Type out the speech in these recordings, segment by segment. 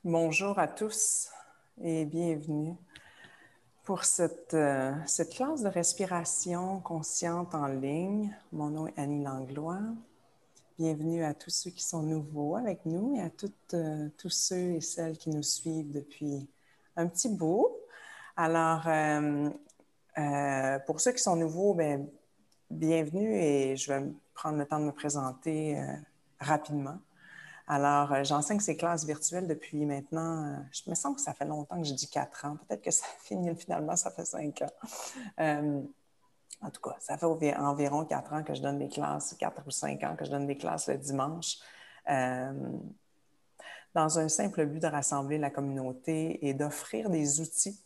Bonjour à tous et bienvenue pour cette classe de respiration consciente en ligne. Mon nom est Annie Langlois. Bienvenue à tous ceux qui sont nouveaux avec nous et à tous ceux et celles qui nous suivent depuis un petit bout. Alors, pour ceux qui sont nouveaux, bienvenue et je vais prendre le temps de me présenter rapidement. Alors, j'enseigne ces classes virtuelles depuis maintenant, je me semble que ça fait longtemps que je dis 4 ans. Peut-être que ça finit finalement, ça fait 5 ans. En tout cas, ça fait environ 4 ans que je donne des classes, 4 ou 5 ans que je donne des classes le dimanche, dans un simple but de rassembler la communauté et d'offrir des outils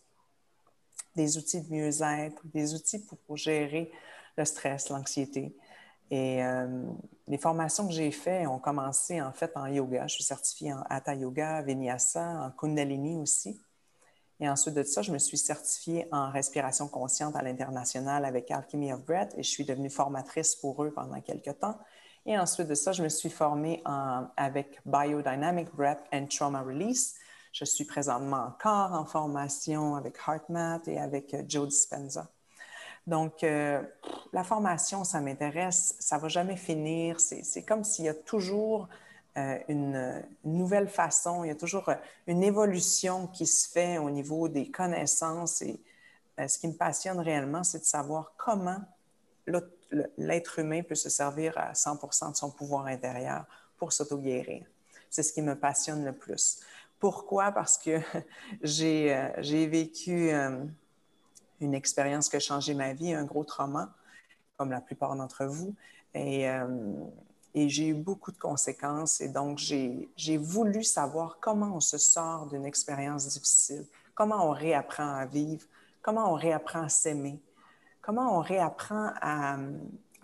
de mieux-être, des outils pour gérer le stress, l'anxiété. Et les formations que j'ai faites ont commencé en fait en yoga. Je suis certifiée en Hatha Yoga, Vinyasa, en Kundalini aussi. Et ensuite de ça, je me suis certifiée en respiration consciente à l'international avec Alchemy of Breath et je suis devenue formatrice pour eux pendant quelques temps. Et ensuite de ça, je me suis formée avec Biodynamic Breath and Trauma Release. Je suis présentement encore en formation avec HeartMath et avec Joe Dispenza. Donc, la formation, ça m'intéresse, ça ne va jamais finir. C'est comme s'il y a toujours une nouvelle façon, il y a toujours une évolution qui se fait au niveau des connaissances. Et ce qui me passionne réellement, c'est de savoir comment l'être humain peut se servir à 100% de son pouvoir intérieur pour s'auto-guérir. C'est ce qui me passionne le plus. Pourquoi? Parce que j'ai vécu une expérience qui a changé ma vie, un gros trauma, comme la plupart d'entre vous. Et j'ai eu beaucoup de conséquences. Et donc, j'ai voulu savoir comment on se sort d'une expérience difficile, comment on réapprend à vivre, comment on réapprend à s'aimer, comment on réapprend à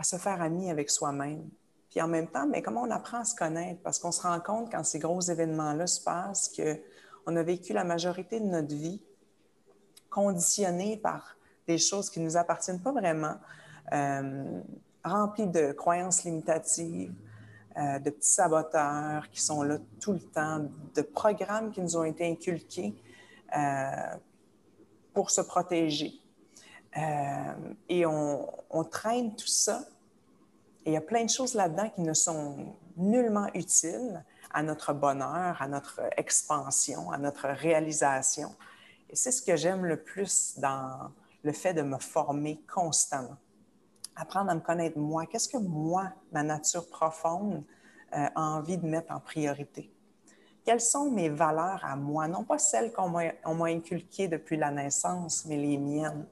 se faire ami avec soi-même. Puis en même temps, mais comment on apprend à se connaître? Parce qu'on se rend compte quand ces gros événements-là se passent qu'on a vécu la majorité de notre vie conditionnés par des choses qui ne nous appartiennent pas vraiment, remplis de croyances limitatives, de petits saboteurs qui sont là tout le temps, de programmes qui nous ont été inculqués pour se protéger. Et on traîne tout ça. Et il y a plein de choses là-dedans qui ne sont nullement utiles à notre bonheur, à notre expansion, à notre réalisation. Et c'est ce que j'aime le plus dans le fait de me former constamment. Apprendre à me connaître moi. Qu'est-ce que moi, ma nature profonde, a envie de mettre en priorité? Quelles sont mes valeurs à moi? Non pas celles qu'on m'a inculquées depuis la naissance, mais les miennes.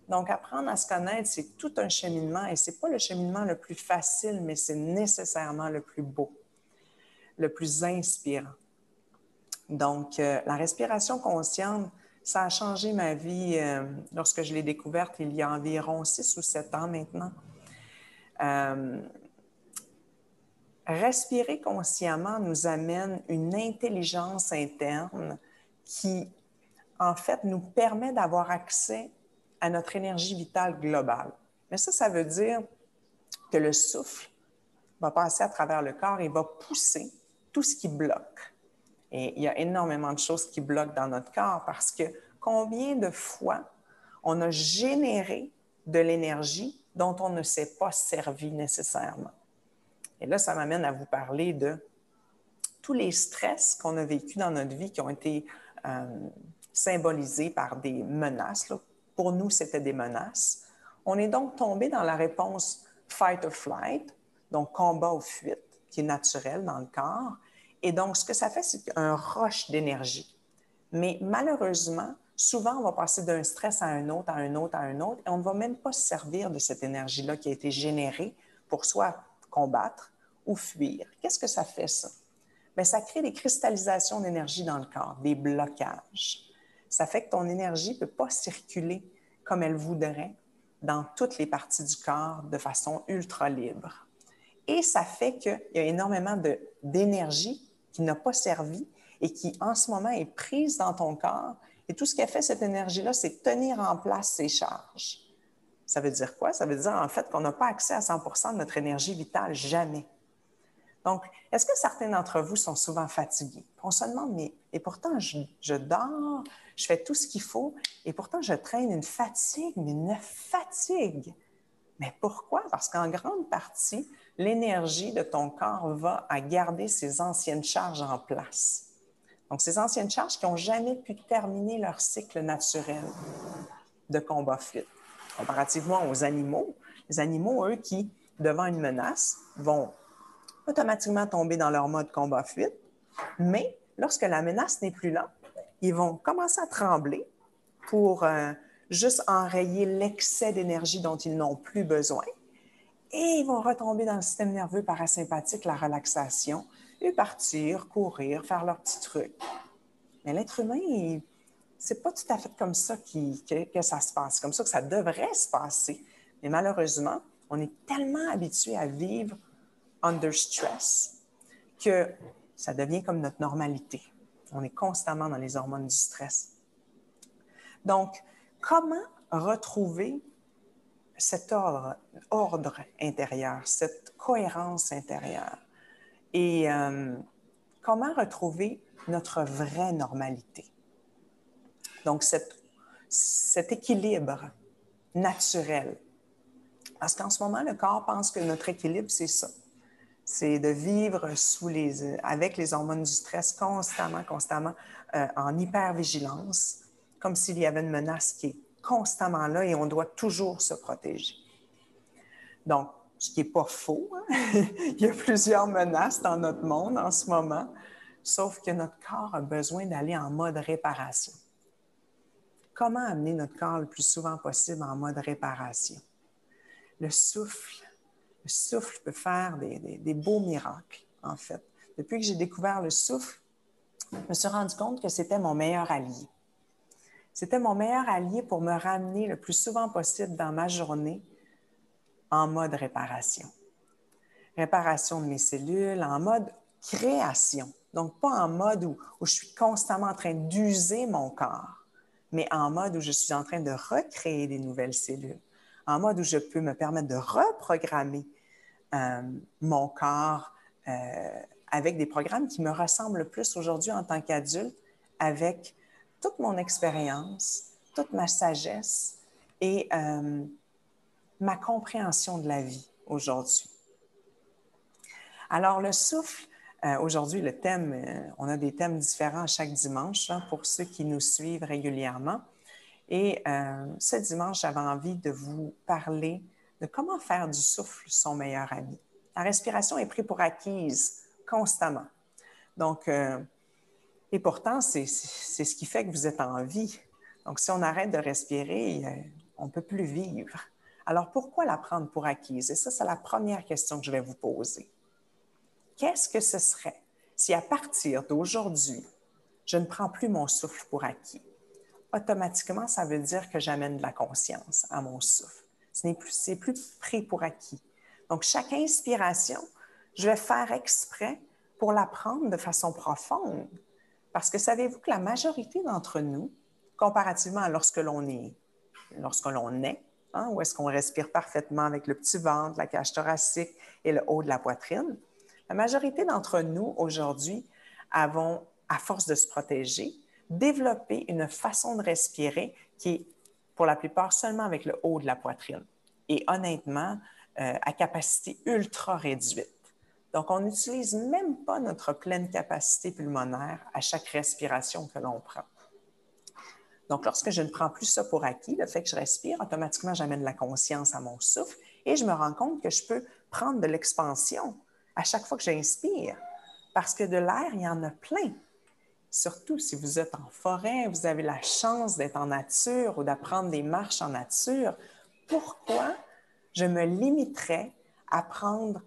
Donc, apprendre à se connaître, c'est tout un cheminement et ce n'est pas le cheminement le plus facile, mais c'est nécessairement le plus beau, le plus inspirant. Donc, la respiration consciente, ça a changé ma vie lorsque je l'ai découverte il y a environ 6 ou 7 ans maintenant. Respirer consciemment nous amène une intelligence interne qui, en fait, nous permet d'avoir accès à notre énergie vitale globale. Mais ça veut dire que le souffle va passer à travers le corps et va pousser tout ce qui bloque. Et il y a énormément de choses qui bloquent dans notre corps parce que combien de fois on a généré de l'énergie dont on ne s'est pas servi nécessairement. Et là, ça m'amène à vous parler de tous les stress qu'on a vécus dans notre vie qui ont été symbolisés par des menaces. Là. Pour nous, c'était des menaces. On est donc tombé dans la réponse fight or flight, donc combat ou fuite, qui est naturelle dans le corps. Et donc, ce que ça fait, c'est un rush d'énergie. Mais malheureusement, souvent, on va passer d'un stress à un autre, à un autre, à un autre, et on ne va même pas se servir de cette énergie-là qui a été générée pour soit combattre ou fuir. Qu'est-ce que ça fait, ça? Bien, ça crée des cristallisations d'énergie dans le corps, des blocages. Ça fait que ton énergie ne peut pas circuler comme elle voudrait dans toutes les parties du corps de façon ultra libre. Et ça fait qu'il y a énormément d'énergie qui n'a pas servi et qui, en ce moment, est prise dans ton corps. Et tout ce qu'a fait cette énergie-là, c'est tenir en place ses charges. Ça veut dire quoi? Ça veut dire, en fait, qu'on n'a pas accès à 100% de notre énergie vitale, jamais. Donc, est-ce que certains d'entre vous sont souvent fatigués? On se demande, mais et pourtant, je dors, je fais tout ce qu'il faut, et pourtant, je traîne une fatigue, mais une fatigue. Mais pourquoi? Parce qu'en grande partie, l'énergie de ton corps va à garder ses anciennes charges en place. Donc, ces anciennes charges qui n'ont jamais pu terminer leur cycle naturel de combat-fuite. Comparativement aux animaux, les animaux, eux, qui, devant une menace, vont automatiquement tomber dans leur mode combat-fuite, mais lorsque la menace n'est plus là, ils vont commencer à trembler pour juste enrayer l'excès d'énergie dont ils n'ont plus besoin et ils vont retomber dans le système nerveux parasympathique, la relaxation, et partir, courir, faire leurs petits trucs. Mais l'être humain, c'est pas tout à fait comme ça que ça se passe, comme ça que ça devrait se passer. Mais malheureusement, on est tellement habitué à vivre under stress que ça devient comme notre normalité. On est constamment dans les hormones du stress. Donc, comment retrouver cet ordre intérieur, cette cohérence intérieure? Et comment retrouver notre vraie normalité? Donc, cet équilibre naturel. Parce qu'en ce moment, le corps pense que notre équilibre, c'est ça. C'est de vivre avec les hormones du stress constamment, en hypervigilance, comme s'il y avait une menace qui est constamment là et on doit toujours se protéger. Donc, ce qui n'est pas faux, hein? Il y a plusieurs menaces dans notre monde en ce moment, sauf que notre corps a besoin d'aller en mode réparation. Comment amener notre corps le plus souvent possible en mode réparation? Le souffle. Le souffle peut faire des beaux miracles, en fait. Depuis que j'ai découvert le souffle, je me suis rendu compte que c'était mon meilleur allié. C'était mon meilleur allié pour me ramener le plus souvent possible dans ma journée en mode réparation. Réparation de mes cellules, en mode création. Donc, pas en mode où je suis constamment en train d'user mon corps, mais en mode où je suis en train de recréer des nouvelles cellules, en mode où je peux me permettre de reprogrammer mon corps avec des programmes qui me ressemblent plus aujourd'hui en tant qu'adulte, avec toute mon expérience, toute ma sagesse et ma compréhension de la vie aujourd'hui. Alors, le souffle, aujourd'hui, le thème, on a des thèmes différents chaque dimanche hein, pour ceux qui nous suivent régulièrement. Et ce dimanche, j'avais envie de vous parler de comment faire du souffle son meilleur ami. La respiration est prise pour acquise constamment. Donc, et pourtant, c'est ce qui fait que vous êtes en vie. Donc, si on arrête de respirer, on ne peut plus vivre. Alors, pourquoi la prendre pour acquise? Et ça, c'est la première question que je vais vous poser. Qu'est-ce que ce serait si à partir d'aujourd'hui, je ne prends plus mon souffle pour acquis? Automatiquement, ça veut dire que j'amène de la conscience à mon souffle. C'est plus pris pour acquis. Donc, chaque inspiration, je vais faire exprès pour la prendre de façon profonde. Parce que savez-vous que la majorité d'entre nous, comparativement à lorsque l'on naît, hein, où est-ce qu'on respire parfaitement avec le petit ventre, la cage thoracique et le haut de la poitrine, la majorité d'entre nous, aujourd'hui, avons, à force de se protéger, développé une façon de respirer qui est, pour la plupart, seulement avec le haut de la poitrine. Et honnêtement, à capacité ultra réduite. Donc, on n'utilise même pas notre pleine capacité pulmonaire à chaque respiration que l'on prend. Donc, lorsque je ne prends plus ça pour acquis, le fait que je respire, automatiquement, j'amène la conscience à mon souffle et je me rends compte que je peux prendre de l'expansion à chaque fois que j'inspire. Parce que de l'air, il y en a plein. Surtout si vous êtes en forêt, vous avez la chance d'être en nature ou d'apprendre des marches en nature. Pourquoi je me limiterais à prendre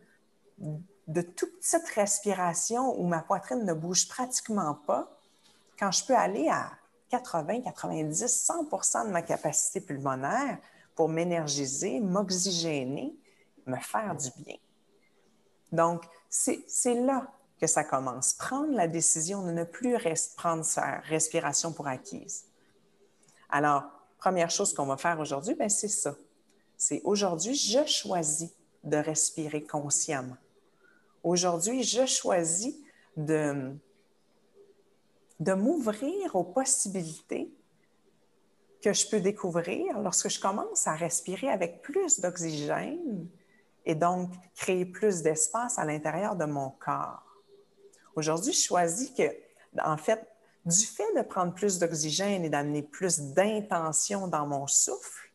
de toute petites respirations où ma poitrine ne bouge pratiquement pas quand je peux aller à 80, 90, 100% de ma capacité pulmonaire pour m'énergiser, m'oxygéner, me faire du bien. Donc, c'est là que ça commence. Prendre la décision de ne plus prendre sa respiration pour acquise. Alors, première chose qu'on va faire aujourd'hui, c'est ça. C'est aujourd'hui, je choisis de respirer consciemment. Aujourd'hui, je choisis de m'ouvrir aux possibilités que je peux découvrir lorsque je commence à respirer avec plus d'oxygène et donc créer plus d'espace à l'intérieur de mon corps. Aujourd'hui, je choisis que, en fait, du fait de prendre plus d'oxygène et d'amener plus d'intention dans mon souffle,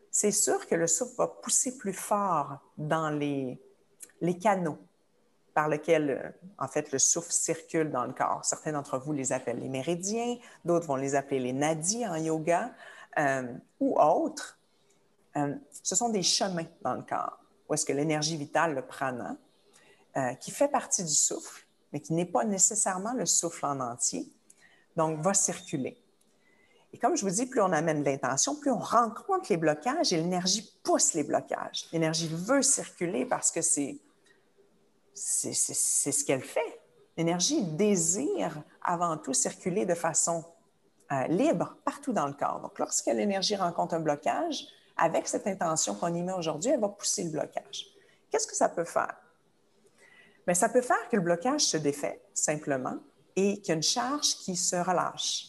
c'est sûr que le souffle va pousser plus fort dans les canaux par lesquels, en fait, le souffle circule dans le corps. Certains d'entre vous les appellent les méridiens, d'autres vont les appeler les nadis en yoga ou autres. Ce sont des chemins dans le corps où est-ce que l'énergie vitale, le prana, qui fait partie du souffle, mais qui n'est pas nécessairement le souffle en entier, donc va circuler. Et comme je vous dis, plus on amène de l'intention, plus on rencontre les blocages et l'énergie pousse les blocages. L'énergie veut circuler parce que c'est ce qu'elle fait. L'énergie désire avant tout circuler de façon libre partout dans le corps. Donc, lorsque l'énergie rencontre un blocage, avec cette intention qu'on y met aujourd'hui, elle va pousser le blocage. Qu'est-ce que ça peut faire? Bien, ça peut faire que le blocage se défait simplement et qu'il y a une charge qui se relâche.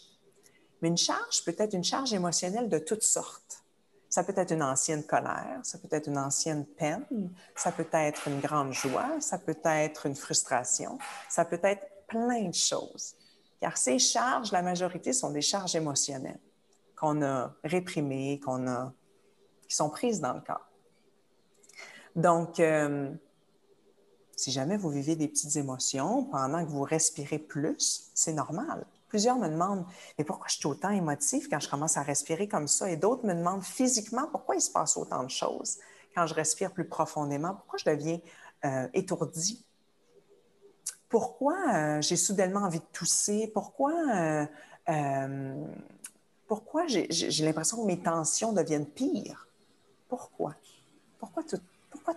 Mais une charge peut être une charge émotionnelle de toutes sortes. Ça peut être une ancienne colère, ça peut être une ancienne peine, ça peut être une grande joie, ça peut être une frustration, ça peut être plein de choses. Car ces charges, la majorité, sont des charges émotionnelles qu'on a réprimées, qui sont prises dans le corps. Donc, si jamais vous vivez des petites émotions pendant que vous respirez plus, c'est normal. Plusieurs me demandent « Mais pourquoi je suis autant émotif quand je commence à respirer comme ça? » Et d'autres me demandent physiquement pourquoi il se passe autant de choses quand je respire plus profondément, pourquoi je deviens étourdi, pourquoi j'ai soudainement envie de tousser, pourquoi j'ai l'impression que mes tensions deviennent pires. Pourquoi? Pourquoi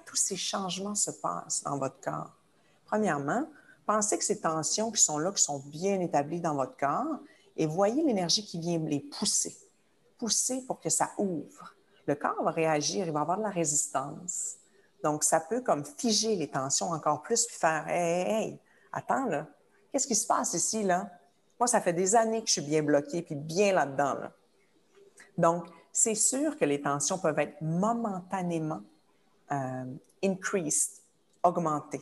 tous ces changements se passent dans votre corps? Premièrement, pensez que ces tensions qui sont là, qui sont bien établies dans votre corps, et voyez l'énergie qui vient les pousser. Pousser pour que ça ouvre. Le corps va réagir, il va avoir de la résistance. Donc, ça peut comme figer les tensions encore plus, puis faire « Hey, attends là, qu'est-ce qui se passe ici là? Moi, ça fait des années que je suis bien bloquée, puis bien là-dedans. Là. » Donc, c'est sûr que les tensions peuvent être momentanément increased, augmentées.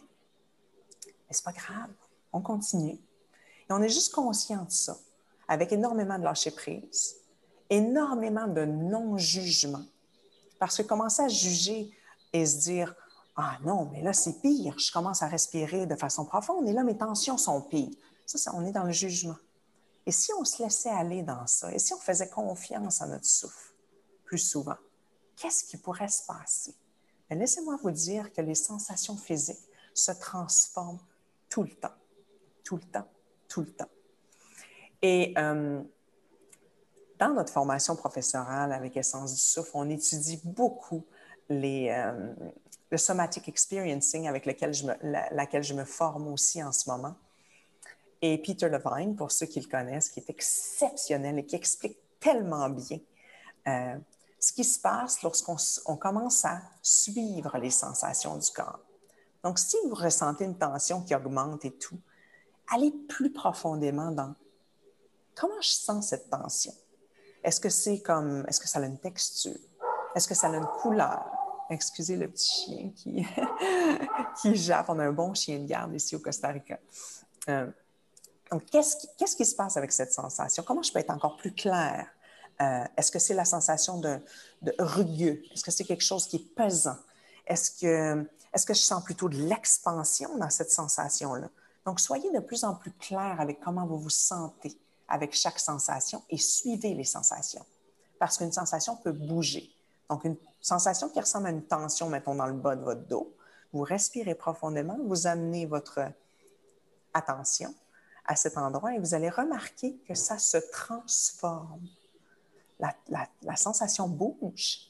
Mais c'est pas grave, on continue. Et on est juste conscient de ça, avec énormément de lâcher-prise, énormément de non-jugement. Parce que commencer à juger et se dire « Ah non, mais là, c'est pire, je commence à respirer de façon profonde et là, mes tensions sont pires. » Ça, on est dans le jugement. Et si on se laissait aller dans ça, et si on faisait confiance à notre souffle plus souvent, qu'est-ce qui pourrait se passer? Mais laissez-moi vous dire que les sensations physiques se transforment tout le temps, tout le temps, tout le temps. Et dans notre formation professorale avec Essence du souffle, on étudie beaucoup le somatic experiencing avec laquelle je me forme aussi en ce moment. Et Peter Levine, pour ceux qui le connaissent, qui est exceptionnel et qui explique tellement bien ce qui se passe lorsqu'on commence à suivre les sensations du corps. Donc, si vous ressentez une tension qui augmente et tout, allez plus profondément dans comment je sens cette tension. Est-ce que ça a une texture? Est-ce que ça a une couleur? Excusez le petit chien qui jappe. On a un bon chien de garde ici au Costa Rica. Donc, qu'est-ce qui se passe avec cette sensation? Comment je peux être encore plus claire? Est-ce que c'est la sensation de rugueux? Est-ce que c'est quelque chose qui est pesant? Est-ce que je sens plutôt de l'expansion dans cette sensation-là? Donc, soyez de plus en plus clair avec comment vous vous sentez avec chaque sensation et suivez les sensations. Parce qu'une sensation peut bouger. Donc, une sensation qui ressemble à une tension, mettons, dans le bas de votre dos, vous respirez profondément, vous amenez votre attention à cet endroit et vous allez remarquer que ça se transforme. La sensation bouge.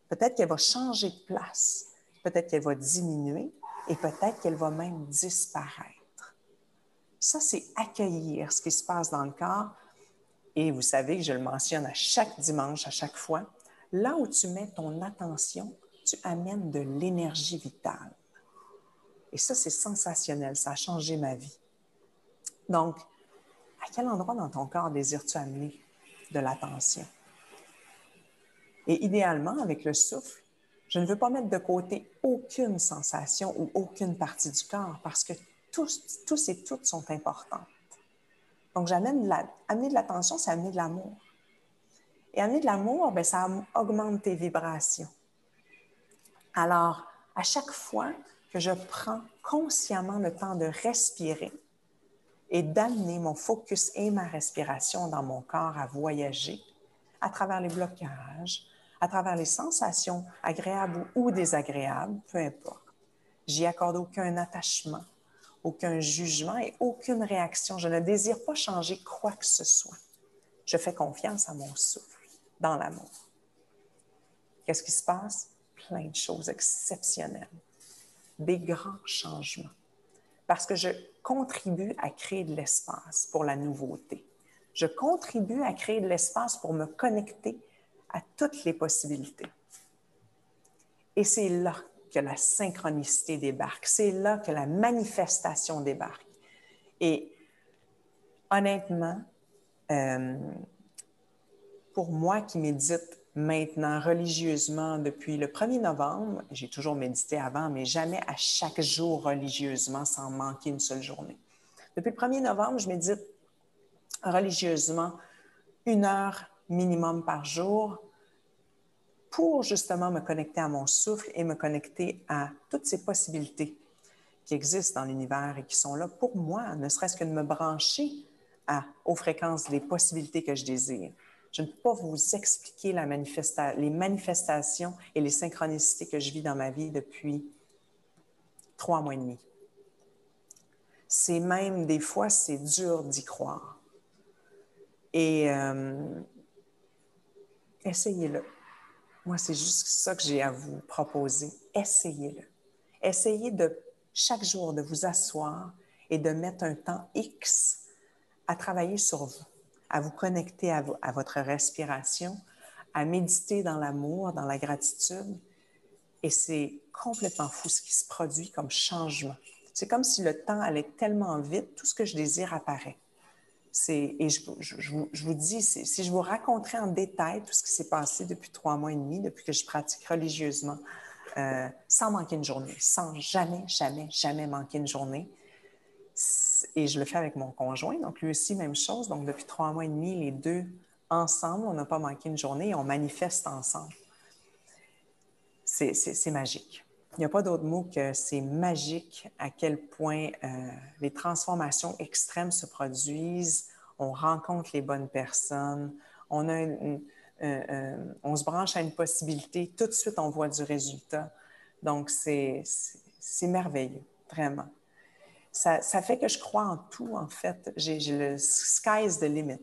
Peut-être qu'elle va changer de place. Peut-être qu'elle va diminuer et peut-être qu'elle va même disparaître. Ça, c'est accueillir ce qui se passe dans le corps. Et vous savez que je le mentionne à chaque dimanche, à chaque fois. Là où tu mets ton attention, tu amènes de l'énergie vitale. Et ça, c'est sensationnel. Ça a changé ma vie. Donc, à quel endroit dans ton corps désires-tu amener de l'attention? Et idéalement, avec le souffle, je ne veux pas mettre de côté aucune sensation ou aucune partie du corps parce que tous et toutes sont importants. Donc, amener de l'attention, c'est amener de l'amour. Et amener de l'amour, bien, ça augmente tes vibrations. Alors, à chaque fois que je prends consciemment le temps de respirer et d'amener mon focus et ma respiration dans mon corps à voyager à travers les blocages, à travers les sensations agréables ou désagréables, peu importe. J'y accorde aucun attachement, aucun jugement et aucune réaction. Je ne désire pas changer quoi que ce soit. Je fais confiance à mon souffle, dans l'amour. Qu'est-ce qui se passe? Plein de choses exceptionnelles, des grands changements. Parce que je contribue à créer de l'espace pour la nouveauté. Je contribue à créer de l'espace pour me connecter à toutes les possibilités. Et c'est là que la synchronicité débarque. C'est là que la manifestation débarque. Et honnêtement, pour moi qui médite maintenant religieusement depuis le 1er novembre, j'ai toujours médité avant, mais jamais à chaque jour religieusement sans manquer une seule journée. Depuis le 1er novembre, je médite religieusement 1 heure minimum par jour pour justement me connecter à mon souffle et me connecter à toutes ces possibilités qui existent dans l'univers et qui sont là pour moi, ne serait-ce que de me brancher aux fréquences des possibilités que je désire. Je ne peux pas vous expliquer les manifestations et les synchronicités que je vis dans ma vie depuis 3 mois et demi. C'est même, des fois, c'est dur d'y croire. Et essayez-le. Moi, c'est juste ça que j'ai à vous proposer. Essayez-le. Essayez de, chaque jour, de vous asseoir et de mettre un temps X à travailler sur vous, à vous connecter à votre respiration, à méditer dans l'amour, dans la gratitude. Et c'est complètement fou ce qui se produit comme changement. C'est comme si le temps allait tellement vite, tout ce que je désire apparaît. Et je vous dis, si je vous raconterais en détail tout ce qui s'est passé depuis 3 mois et demi, depuis que je pratique religieusement, sans manquer une journée, sans jamais manquer une journée. Et je le fais avec mon conjoint, donc lui aussi, même chose. Donc, depuis 3 mois et demi, les deux ensemble, on n'a pas manqué une journée et on manifeste ensemble. C'est magique. Il n'y a pas d'autre mot que c'est magique à quel point les transformations extrêmes se produisent, on rencontre les bonnes personnes, on se branche à une possibilité, tout de suite on voit du résultat. Donc c'est merveilleux, vraiment. Ça fait que je crois en tout, en fait. J'ai le sky's the limit.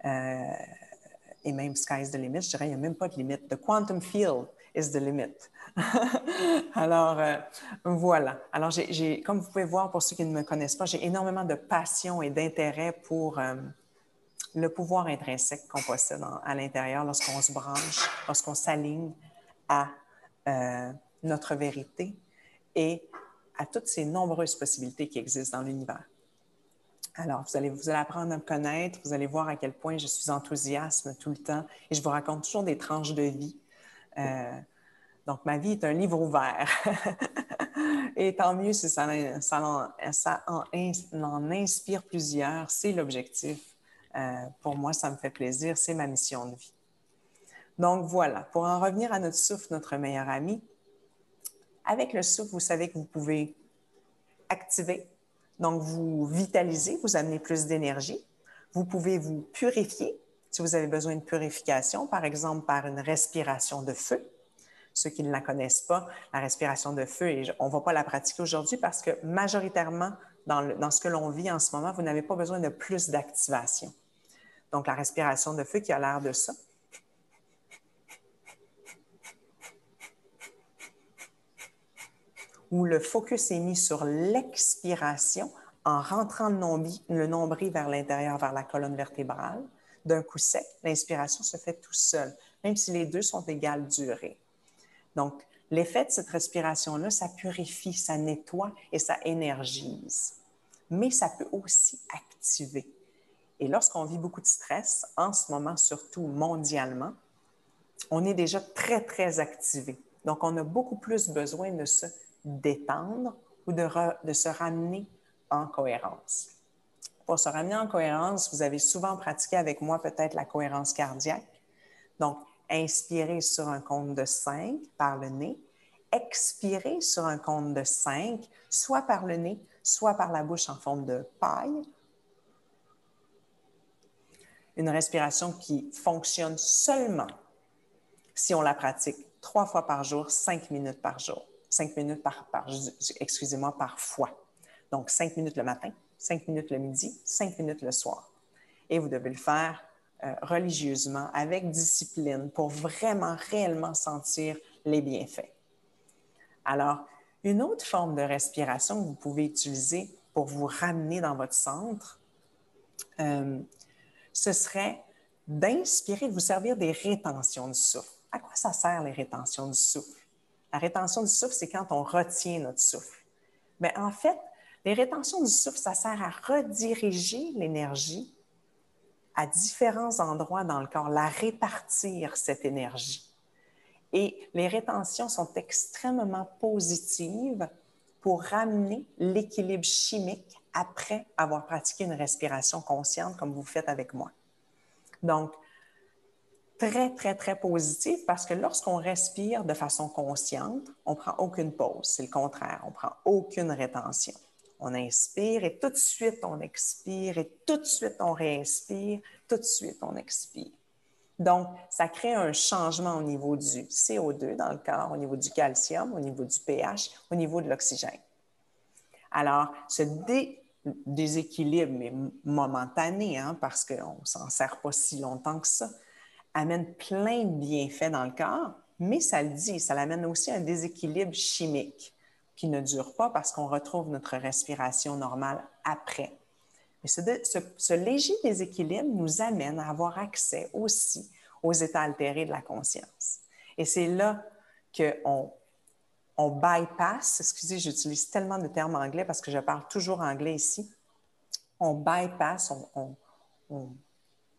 Et même sky's the limit, je dirais, il n'y a même pas de limite. The quantum field is the limit. Alors, voilà. Alors, comme vous pouvez voir, pour ceux qui ne me connaissent pas, j'ai énormément de passion et d'intérêt pour le pouvoir intrinsèque qu'on possède à l'intérieur lorsqu'on se branche, lorsqu'on s'aligne à notre vérité et à toutes ces nombreuses possibilités qui existent dans l'univers. Alors, vous allez apprendre à me connaître, vous allez voir à quel point je suis enthousiaste tout le temps et je vous raconte toujours des tranches de vie. Donc, ma vie est un livre ouvert. Et tant mieux si ça en inspire plusieurs, c'est l'objectif. Pour moi, ça me fait plaisir, c'est ma mission de vie. Donc, voilà. Pour en revenir à notre souffle, notre meilleur ami, avec le souffle, vous savez que vous pouvez activer. Donc, vous vitalisez, vous amenez plus d'énergie. Vous pouvez vous purifier si vous avez besoin de purification, par exemple par une respiration de feu. Ceux qui ne la connaissent pas, la respiration de feu, et on ne va pas la pratiquer aujourd'hui parce que majoritairement, dans ce que l'on vit en ce moment, vous n'avez pas besoin de plus d'activation. Donc, la respiration de feu qui a l'air de ça. Où le focus est mis sur l'expiration en rentrant le nombril vers l'intérieur, vers la colonne vertébrale. D'un coup sec, l'inspiration se fait tout seul, même si les deux sont égales durée. Donc, L'effet de cette respiration-là, ça purifie, ça nettoie et ça énergise. Mais ça peut aussi activer. Et lorsqu'on vit beaucoup de stress, en ce moment surtout mondialement, on est déjà très, très activé. Donc, on a beaucoup plus besoin de se détendre ou de se ramener en cohérence. Pour se ramener en cohérence, vous avez souvent pratiqué avec moi peut-être la cohérence cardiaque. Donc, inspirez sur un compte de 5 par le nez, expirez sur un compte de 5, soit par le nez, soit par la bouche en forme de paille. Une respiration qui fonctionne seulement si on la pratique 3 fois par jour, 5 minutes par jour. 5 minutes par fois. Donc, 5 minutes le matin, 5 minutes le midi, 5 minutes le soir. Et vous devez le faire religieusement, avec discipline, pour vraiment, réellement sentir les bienfaits. Alors, une autre forme de respiration que vous pouvez utiliser pour vous ramener dans votre centre, ce serait d'inspirer, de vous servir des rétentions du souffle. À quoi ça sert les rétentions du souffle? La rétention du souffle, c'est quand on retient notre souffle. Mais en fait, les rétentions du souffle, ça sert à rediriger l'énergie à différents endroits dans le corps, la répartir, cette énergie. Et les rétentions sont extrêmement positives pour ramener l'équilibre chimique après avoir pratiqué une respiration consciente comme vous faites avec moi. Donc, très, très, très positif parce que lorsqu'on respire de façon consciente, on ne prend aucune pause. C'est le contraire, on ne prend aucune rétention. On inspire et tout de suite on expire et tout de suite on réinspire, tout de suite on expire. Donc, ça crée un changement au niveau du CO2 dans le corps, au niveau du calcium, au niveau du pH, au niveau de l'oxygène. Alors, ce déséquilibre, mais momentané, parce qu'on ne s'en sert pas si longtemps que ça, amène plein de bienfaits dans le corps, mais ça le dit, ça amène aussi un déséquilibre chimique qui ne dure pas parce qu'on retrouve notre respiration normale après. Mais ce léger déséquilibre nous amène à avoir accès aussi aux états altérés de la conscience. Et c'est là qu'on bypass, excusez, j'utilise tellement de termes anglais parce que je parle toujours anglais ici, on bypass, on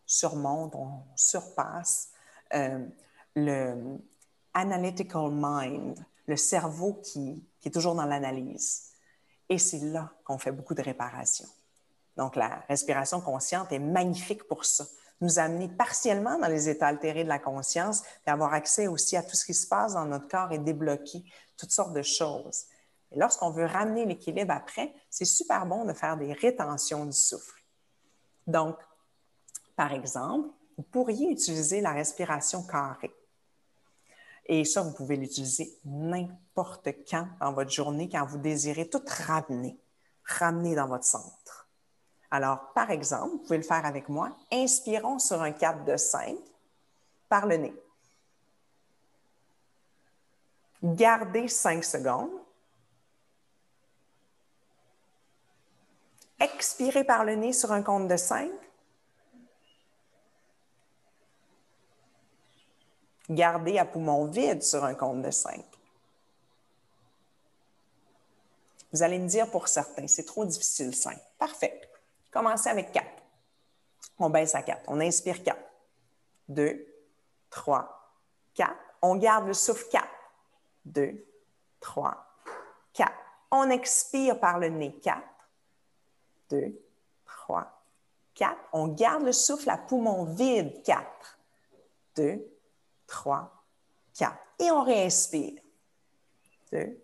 surmonte, on surpasse le analytical mind, le cerveau qui est toujours dans l'analyse. Et c'est là qu'on fait beaucoup de réparations. Donc, la respiration consciente est magnifique pour ça. Nous amener partiellement dans les états altérés de la conscience et avoir accès aussi à tout ce qui se passe dans notre corps et débloquer toutes sortes de choses. Et lorsqu'on veut ramener l'équilibre après, c'est super bon de faire des rétentions du souffle. Donc, par exemple, vous pourriez utiliser la respiration carrée. Et ça, vous pouvez l'utiliser n'importe quand dans votre journée, quand vous désirez tout ramener dans votre centre. Alors, par exemple, vous pouvez le faire avec moi. Inspirons sur un 4 de 5 par le nez. Gardez 5 secondes. Expirez par le nez sur un compte de 5. Gardez à poumon vide sur un compte de 5. Vous allez me dire pour certains, c'est trop difficile 5. Parfait. Commencez avec 4. On baisse à 4. On inspire 4. 2, 3, 4. On garde le souffle 4. 2, 3, 4. On expire par le nez 4. 2, 3, 4. On garde le souffle à poumon vide 4. 2, 3, 4. Et on réinspire. 2,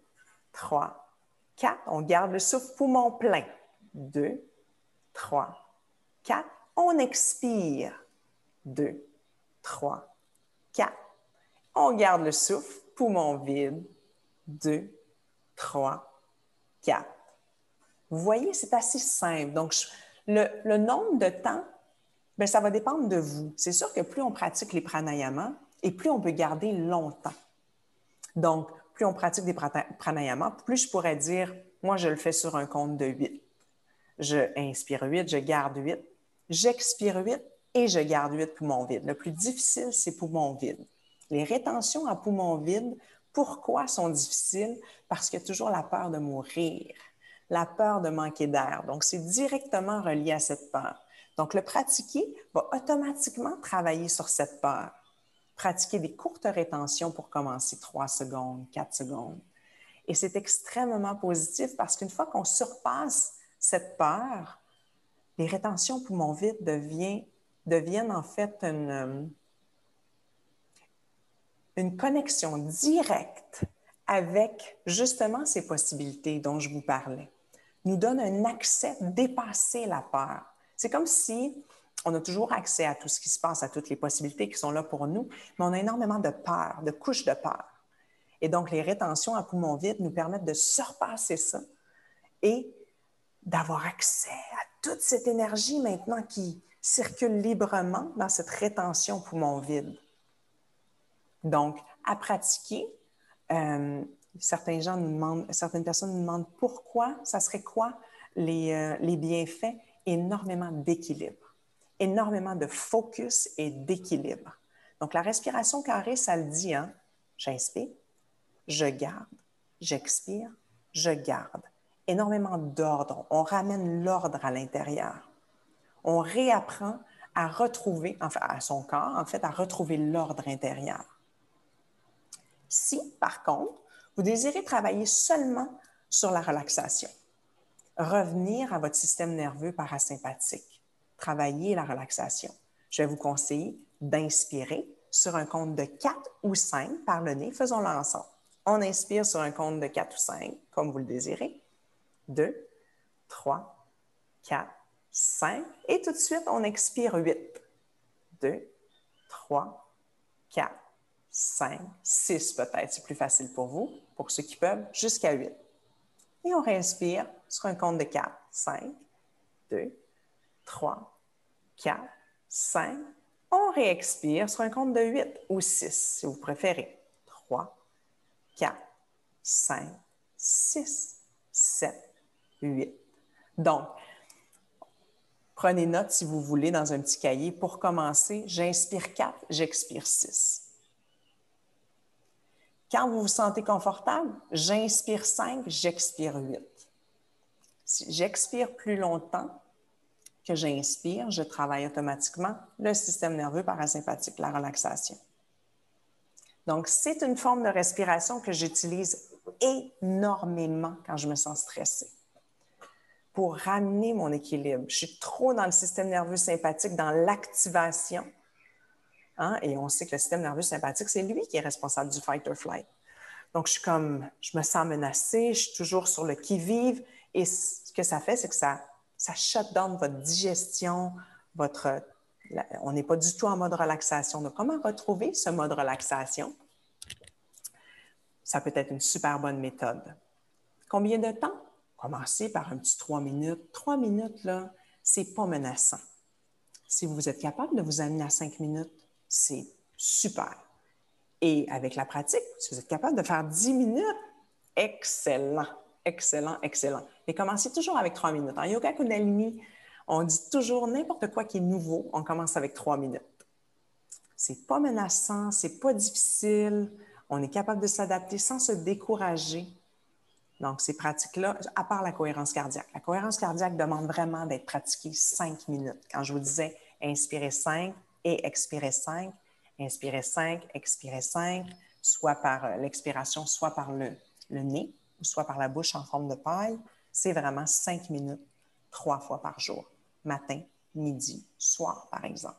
3, 4. On garde le souffle poumon plein. 2, 3, 4. On expire. 2, 3, 4. On garde le souffle, poumon vide. 2, 3, 4. Vous voyez, c'est assez simple. Donc, le nombre de temps, bien, ça va dépendre de vous. C'est sûr que plus on pratique les pranayamas, et plus on peut garder longtemps. Donc, plus on pratique des pranayamas, plus je pourrais dire, moi, je le fais sur un compte de 8. Je inspire 8, je garde 8. J'expire 8 et je garde 8 poumons vides. Le plus difficile, c'est poumon vide. Les rétentions à poumon vide Pourquoi sont difficiles? Parce qu'il y a toujours la peur de mourir, la peur de manquer d'air. Donc, c'est directement relié à cette peur. Donc, le pratiquer va automatiquement travailler sur cette peur. Pratiquer des courtes rétentions pour commencer, 3 secondes, 4 secondes. Et c'est extrêmement positif parce qu'une fois qu'on surpasse cette peur, les rétentions poumons vides deviennent en fait une connexion directe avec justement ces possibilités dont je vous parlais. Nous donne un accès dépasser la peur. C'est comme si on a toujours accès à tout ce qui se passe, à toutes les possibilités qui sont là pour nous, mais on a énormément de peur, de couches de peur. Et donc, les rétentions à poumons vides nous permettent de surpasser ça et d'avoir accès à toute cette énergie maintenant qui circule librement dans cette rétention poumons vides. Donc, à pratiquer, certaines personnes nous demandent pourquoi, ça serait quoi les bienfaits? Énormément d'équilibre, énormément de focus et d'équilibre. Donc, la respiration carrée, ça le dit, hein? J'inspire, je garde, j'expire, je garde. Énormément d'ordre. On ramène l'ordre à l'intérieur. On réapprend à retrouver, enfin, à son corps, en fait, à retrouver l'ordre intérieur. Si, par contre, vous désirez travailler seulement sur la relaxation, revenir à votre système nerveux parasympathique, travailler la relaxation, je vais vous conseiller d'inspirer sur un compte de 4 ou 5 par le nez. Faisons-le ensemble. On inspire sur un compte de 4 ou 5, comme vous le désirez. 2, 3, 4, 5. Et tout de suite, on expire 8. 2, 3, 4, 5, 6 peut-être. C'est plus facile pour vous, pour ceux qui peuvent, jusqu'à 8. Et on réinspire sur un compte de 4, 5, 2, 3, 4, 5. On réexpire sur un compte de 8 ou 6, si vous préférez. 3, 4, 5, 6, 7, 8. Donc, prenez note si vous voulez dans un petit cahier. Pour commencer, j'inspire 4, j'expire 6. Quand vous vous sentez confortable, j'inspire 5, j'expire 8. Si j'expire plus longtemps que j'inspire, je travaille automatiquement le système nerveux parasympathique, la relaxation. Donc, c'est une forme de respiration que j'utilise énormément quand je me sens stressée pour ramener mon équilibre. Je suis trop dans le système nerveux sympathique, dans l'activation. Hein? Et on sait que le système nerveux sympathique, c'est lui qui est responsable du fight or flight. Donc, je me sens menacée, je suis toujours sur le qui-vive. Et ce que ça fait, c'est que ça shut down votre digestion, on n'est pas du tout en mode relaxation. Donc, comment retrouver ce mode relaxation? Ça peut être une super bonne méthode. Combien de temps? Commencez par un petit 3 minutes. 3 minutes, là, c'est pas menaçant. Si vous êtes capable de vous amener à 5 minutes, c'est super. Et avec la pratique, si vous êtes capable de faire 10 minutes, excellent, excellent, excellent. Mais commencez toujours avec 3 minutes. En Yoga Kundalini, on dit toujours n'importe quoi qui est nouveau, on commence avec 3 minutes. C'est pas menaçant, c'est pas difficile, on est capable de s'adapter sans se décourager. Donc, ces pratiques-là, à part la cohérence cardiaque. La cohérence cardiaque demande vraiment d'être pratiquée 5 minutes. Quand je vous disais inspirez 5 et expirez 5, inspirez 5, expirez 5, soit par l'expiration, soit par le nez, ou soit par la bouche en forme de paille, c'est vraiment 5 minutes, 3 fois par jour. Matin, midi, soir, par exemple.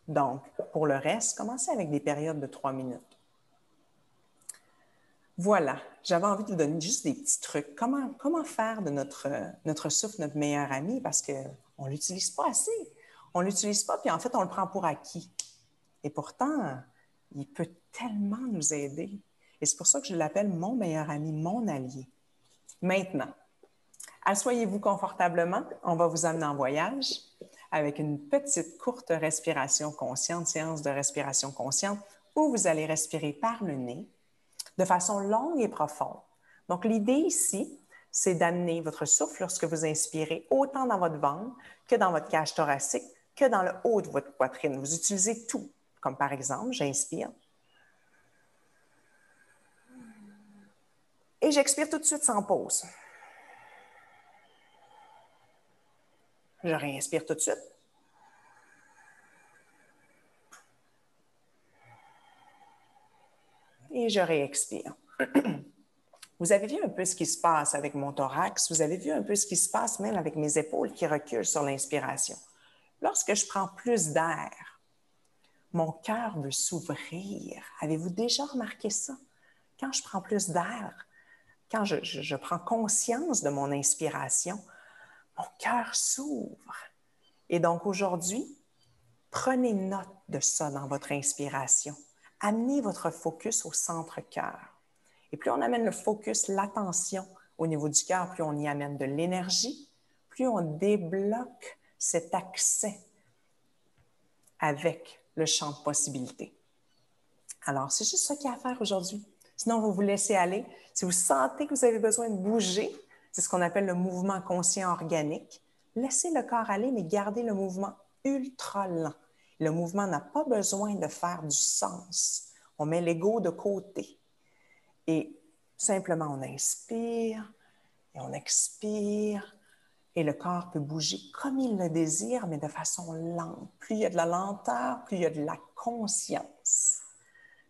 Donc, pour le reste, commencez avec des périodes de 3 minutes. Voilà, j'avais envie de vous donner juste des petits trucs. Comment faire de notre souffle notre meilleur ami parce qu'on ne l'utilise pas assez. On ne l'utilise pas, puis en fait, on le prend pour acquis. Et pourtant, il peut tellement nous aider. Et c'est pour ça que je l'appelle mon meilleur ami, mon allié. Maintenant, asseyez-vous confortablement. On va vous amener en voyage avec une petite courte respiration consciente, séance de respiration consciente, où vous allez respirer par le nez de façon longue et profonde. Donc, l'idée ici, c'est d'amener votre souffle lorsque vous inspirez autant dans votre ventre que dans votre cage thoracique, que dans le haut de votre poitrine. Vous utilisez tout. Comme par exemple, j'inspire. Et j'expire tout de suite sans pause. Je réinspire tout de suite. Et je réexpire. Vous avez vu un peu ce qui se passe avec mon thorax, vous avez vu un peu ce qui se passe même avec mes épaules qui reculent sur l'inspiration. Lorsque je prends plus d'air, mon cœur veut s'ouvrir. Avez-vous déjà remarqué ça? Quand je prends plus d'air, quand je prends conscience de mon inspiration, mon cœur s'ouvre. Et donc aujourd'hui, prenez note de ça dans votre inspiration. Amenez votre focus au centre-cœur. Et plus on amène le focus, l'attention au niveau du cœur, plus on y amène de l'énergie, plus on débloque cet accès avec le champ de possibilités. Alors, c'est juste ça qu'il y a à faire aujourd'hui. Sinon, vous vous laissez aller. Si vous sentez que vous avez besoin de bouger, c'est ce qu'on appelle le mouvement conscient organique. Laissez le corps aller, mais gardez le mouvement ultra lent. Le mouvement n'a pas besoin de faire du sens. On met l'ego de côté. Et simplement, on inspire et on expire. Et le corps peut bouger comme il le désire, mais de façon lente. Plus il y a de la lenteur, plus il y a de la conscience.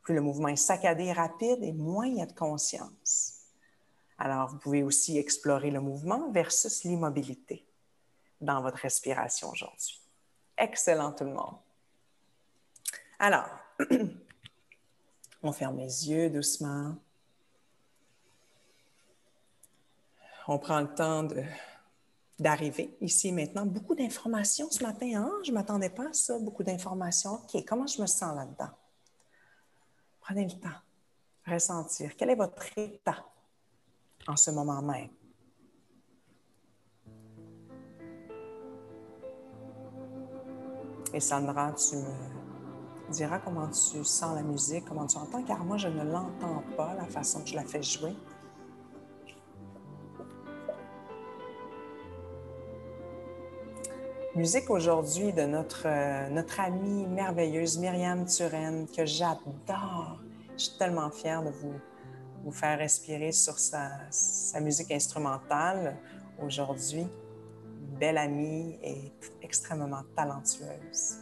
Plus le mouvement est saccadé et rapide, et moins il y a de conscience. Alors, vous pouvez aussi explorer le mouvement versus l'immobilité dans votre respiration aujourd'hui. Excellent tout le monde. Alors, on ferme les yeux doucement. On prend le temps d'arriver ici maintenant. Beaucoup d'informations ce matin. Hein? Je ne m'attendais pas à ça, beaucoup d'informations. OK, comment je me sens là-dedans? Prenez le temps. Ressentir. Quel est votre état en ce moment même? Et Sandra, tu me diras comment tu sens la musique, comment tu entends, car moi, je ne l'entends pas, la façon que je la fais jouer. Musique aujourd'hui de notre amie merveilleuse Myriam Turenne, que j'adore. Je suis tellement fière de vous faire respirer sur sa musique instrumentale aujourd'hui. Une belle amie et extrêmement talentueuse.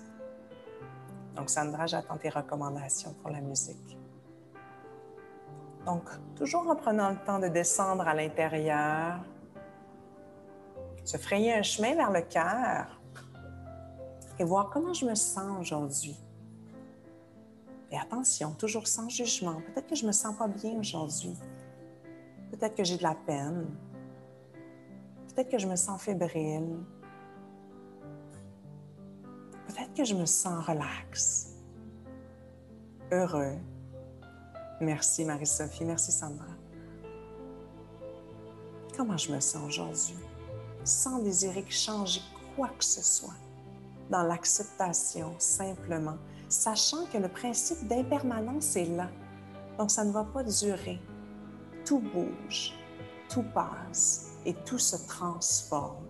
Donc, Sandra, j'attends tes recommandations pour la musique. Donc, toujours en prenant le temps de descendre à l'intérieur, se frayer un chemin vers le cœur et voir comment je me sens aujourd'hui. Et attention, toujours sans jugement. Peut-être que je ne me sens pas bien aujourd'hui. Peut-être que j'ai de la peine. Peut-être que je me sens fébrile. Peut-être que je me sens relax, heureux. Merci Marie-Sophie, merci Sandra. Comment je me sens aujourd'hui? Sans désirer changer quoi que ce soit. Dans l'acceptation, simplement, sachant que le principe d'impermanence est là. Donc, ça ne va pas durer. Tout bouge, tout passe et tout se transforme.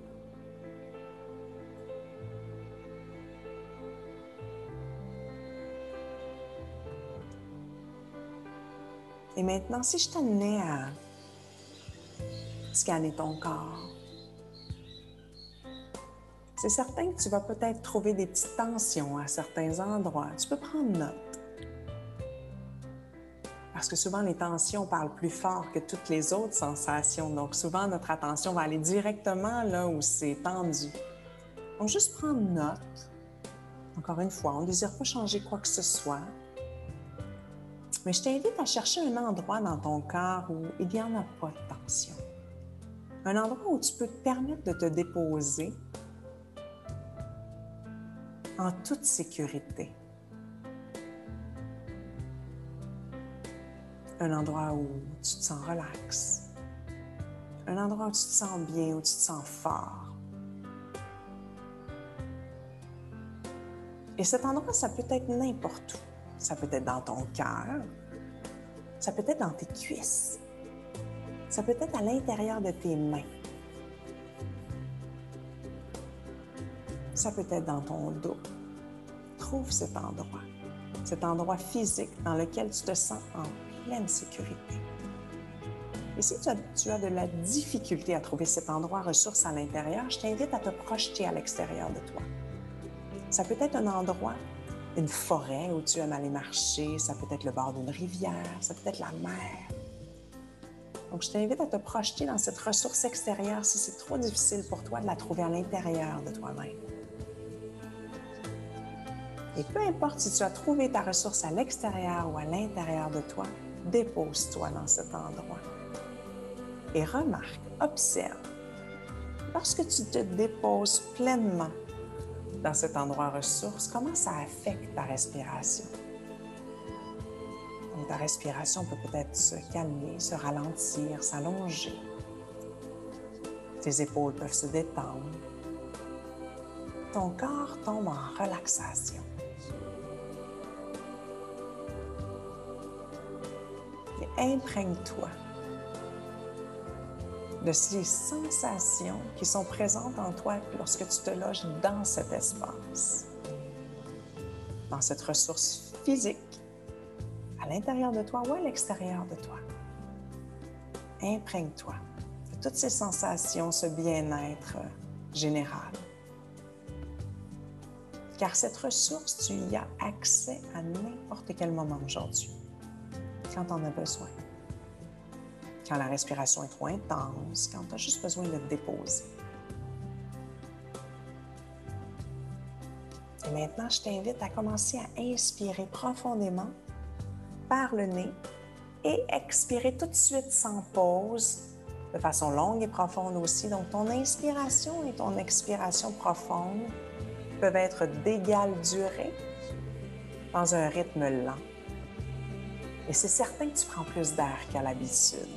Et maintenant, si je t'amenais à scanner ton corps, c'est certain que tu vas peut-être trouver des petites tensions à certains endroits. Tu peux prendre note. Parce que souvent, les tensions parlent plus fort que toutes les autres sensations. Donc, souvent, notre attention va aller directement là où c'est tendu. Donc, juste prendre note. Encore une fois, on ne désire pas changer quoi que ce soit. Mais je t'invite à chercher un endroit dans ton corps où il n'y en a pas de tension. Un endroit où tu peux te permettre de te déposer en toute sécurité. Un endroit où tu te sens relax. Un endroit où tu te sens bien, où tu te sens fort. Et cet endroit, ça peut être n'importe où. Ça peut être dans ton cœur. Ça peut être dans tes cuisses. Ça peut être à l'intérieur de tes mains. Ça peut être dans ton dos. Trouve cet endroit physique dans lequel tu te sens en pleine sécurité. Et si tu as de la difficulté à trouver cet endroit ressource à l'intérieur, je t'invite à te projeter à l'extérieur de toi. Ça peut être un endroit, une forêt où tu aimes aller marcher, ça peut être le bord d'une rivière, ça peut être la mer. Donc, je t'invite à te projeter dans cette ressource extérieure si c'est trop difficile pour toi de la trouver à l'intérieur de toi-même. Et peu importe si tu as trouvé ta ressource à l'extérieur ou à l'intérieur de toi, dépose-toi dans cet endroit. Et remarque, observe, lorsque tu te déposes pleinement dans cet endroit ressource, comment ça affecte ta respiration? Donc, ta respiration peut peut-être se calmer, se ralentir, s'allonger. Tes épaules peuvent se détendre. Ton corps tombe en relaxation. Et imprègne-toi de ces sensations qui sont présentes en toi lorsque tu te loges dans cet espace, dans cette ressource physique, à l'intérieur de toi ou à l'extérieur de toi. Imprègne-toi de toutes ces sensations, ce bien-être général. Car cette ressource, tu y as accès à n'importe quel moment aujourd'hui, quand tu en as besoin. Quand la respiration est trop intense, quand tu as juste besoin de te déposer. Et maintenant, je t'invite à commencer à inspirer profondément par le nez et expirer tout de suite sans pause, de façon longue et profonde aussi. Donc, ton inspiration et ton expiration profonde peuvent être d'égale durée dans un rythme lent. Et c'est certain que tu prends plus d'air qu'à l'habitude.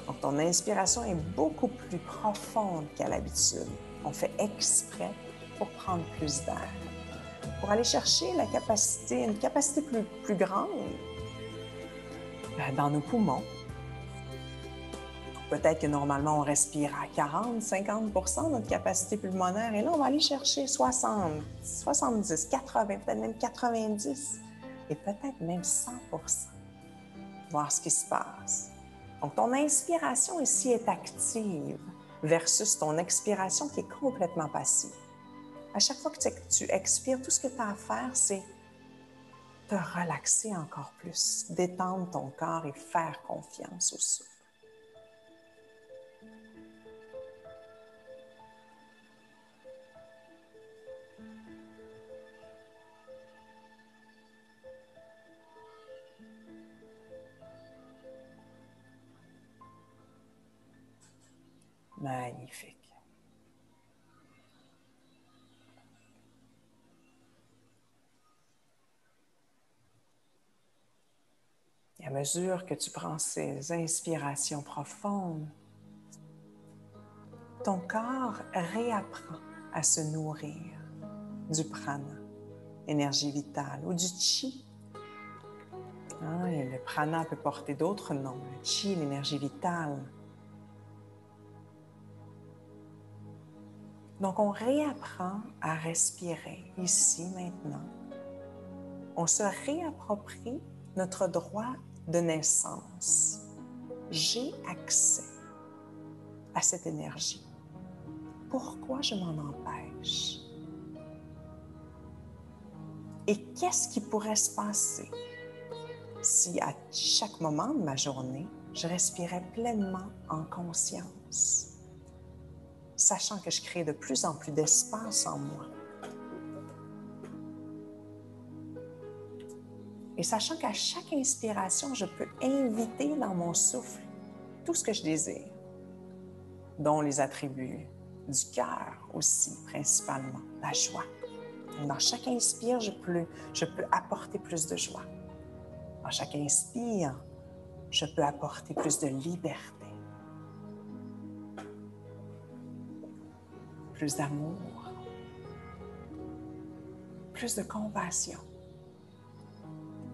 Donc, ton inspiration est beaucoup plus profonde qu'à l'habitude. On fait exprès pour prendre plus d'air, pour aller chercher une capacité plus grande dans nos poumons. Peut-être que normalement, on respire à 40-50% de notre capacité pulmonaire. Et là, on va aller chercher 60, 70, 80, peut-être même 90 et peut-être même 100%. Voir ce qui se passe. Donc, ton inspiration ici est active versus ton expiration qui est complètement passive. À chaque fois que tu expires, tout ce que tu as à faire, c'est te relaxer encore plus, détendre ton corps et faire confiance au souffle. Magnifique. Et à mesure que tu prends ces inspirations profondes, ton corps réapprend à se nourrir du prana, énergie vitale, ou du chi. Et le prana peut porter d'autres noms, le chi, l'énergie vitale. Donc, on réapprend à respirer ici, maintenant. On se réapproprie notre droit de naissance. J'ai accès à cette énergie. Pourquoi je m'en empêche? Et qu'est-ce qui pourrait se passer si à chaque moment de ma journée, je respirais pleinement en conscience, sachant que je crée de plus en plus d'espace en moi? Et sachant qu'à chaque inspiration, je peux inviter dans mon souffle tout ce que je désire, dont les attributs du cœur aussi, principalement, la joie. Donc, dans chaque inspire, je peux apporter plus de joie. Dans chaque inspire, je peux apporter plus de liberté, plus d'amour, plus de compassion.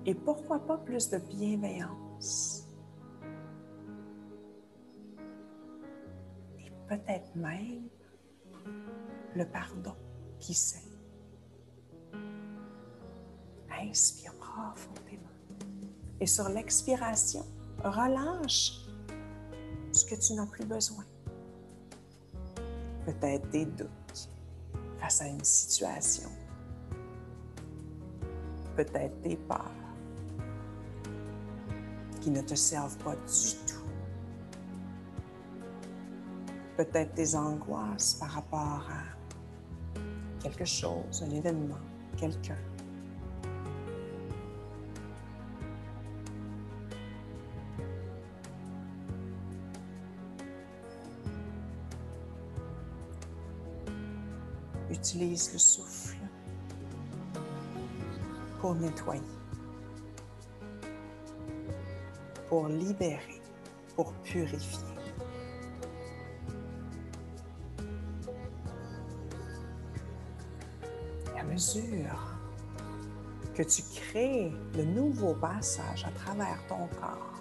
Et pourquoi pas plus de bienveillance? Et peut-être même le pardon, qui sait? Inspire profondément. Et sur l'expiration, relâche que tu n'as plus besoin. Peut-être des doutes face à une situation. Peut-être des peurs qui ne te servent pas du tout. Peut-être des angoisses par rapport à quelque chose, un événement, quelqu'un. Utilise le souffle pour nettoyer, pour libérer, pour purifier. Et à mesure que tu crées de nouveaux passages à travers ton corps,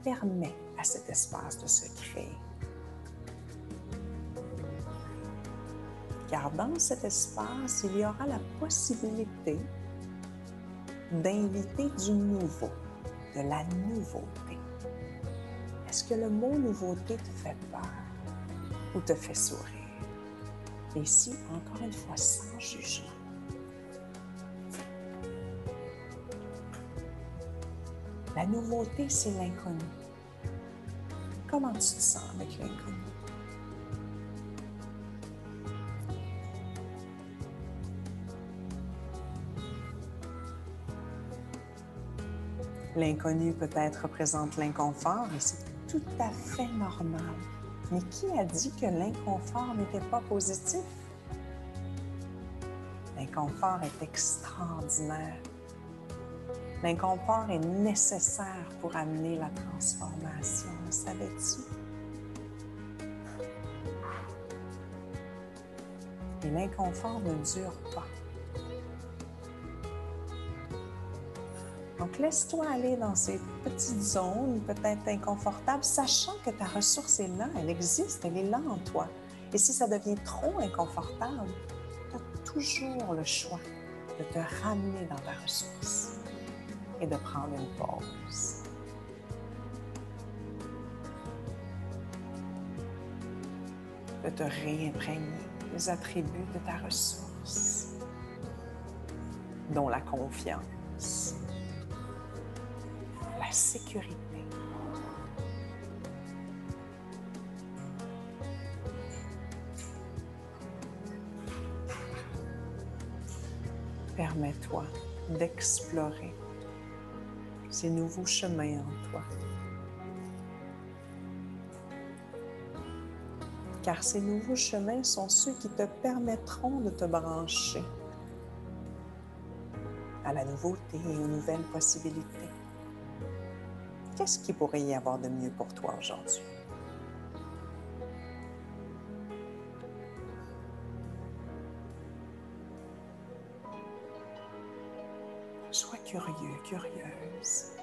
permets à cet espace de se créer. Car dans cet espace, il y aura la possibilité d'inviter du nouveau, de la nouveauté. Est-ce que le mot nouveauté te fait peur ou te fait sourire? Et ici, encore une fois, sans jugement. La nouveauté, c'est l'inconnu. Comment tu te sens avec l'inconnu? L'inconnu peut-être représente l'inconfort et c'est tout à fait normal. Mais qui a dit que l'inconfort n'était pas positif? L'inconfort est extraordinaire. L'inconfort est nécessaire pour amener la transformation, le savais-tu? Et l'inconfort ne dure pas. Donc, laisse-toi aller dans ces petites zones peut-être inconfortables, sachant que ta ressource est là, elle existe, elle est là en toi. Et si ça devient trop inconfortable, tu as toujours le choix de te ramener dans ta ressource et de prendre une pause. De te réimprégner des attributs de ta ressource, dont la confiance, la sécurité. Permets-toi d'explorer ces nouveaux chemins en toi. Car ces nouveaux chemins sont ceux qui te permettront de te brancher à la nouveauté et aux nouvelles possibilités. Qu'est-ce qu'il pourrait y avoir de mieux pour toi aujourd'hui? Sois curieux, curieuse.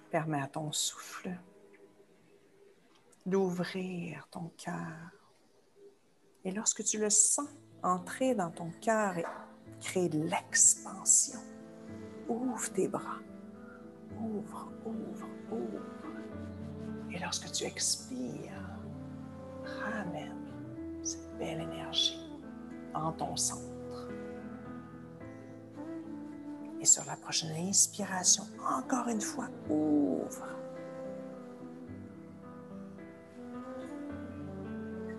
Permets à ton souffle d'ouvrir ton cœur. Et lorsque tu le sens entrer dans ton cœur et créer de l'expansion, ouvre tes bras. Ouvre, ouvre, ouvre. Et lorsque tu expires, ramène cette belle énergie en ton centre. Et sur la prochaine inspiration, encore une fois, ouvre.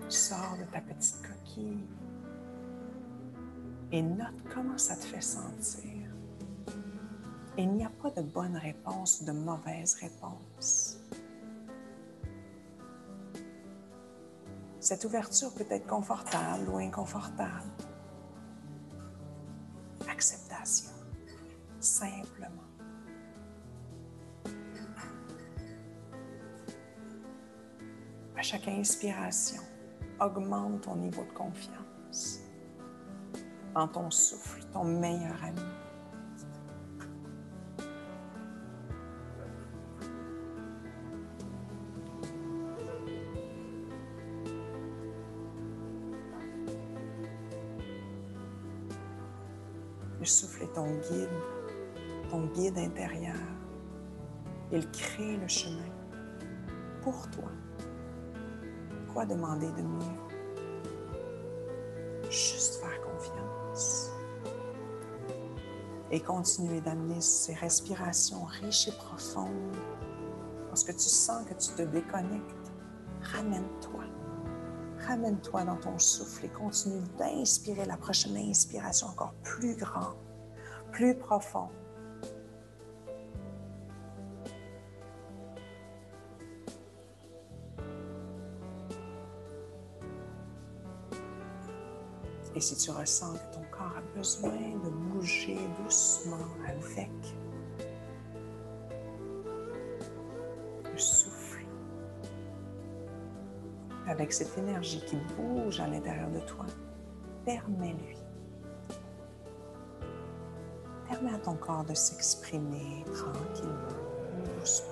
Tu sors de ta petite coquille et note comment ça te fait sentir. Il n'y a pas de bonne réponse ou de mauvaise réponse. Cette ouverture peut être confortable ou inconfortable. Acceptation, simplement. À chaque inspiration, augmente ton niveau de confiance en ton souffle, ton meilleur ami. souffle est ton guide intérieur. Il crée le chemin pour toi. Quoi demander de mieux? Juste faire confiance. Et continuer d'amener ces respirations riches et profondes. Lorsque tu sens que tu te déconnectes, ramène-toi. Ramène-toi dans ton souffle et continue d'inspirer la prochaine inspiration encore plus grande, plus profonde. Et si tu ressens que ton corps a besoin de bouger doucement avec le souffle, avec cette énergie qui bouge à l'intérieur de toi, permets-lui. Permets à ton corps de s'exprimer tranquillement, doucement,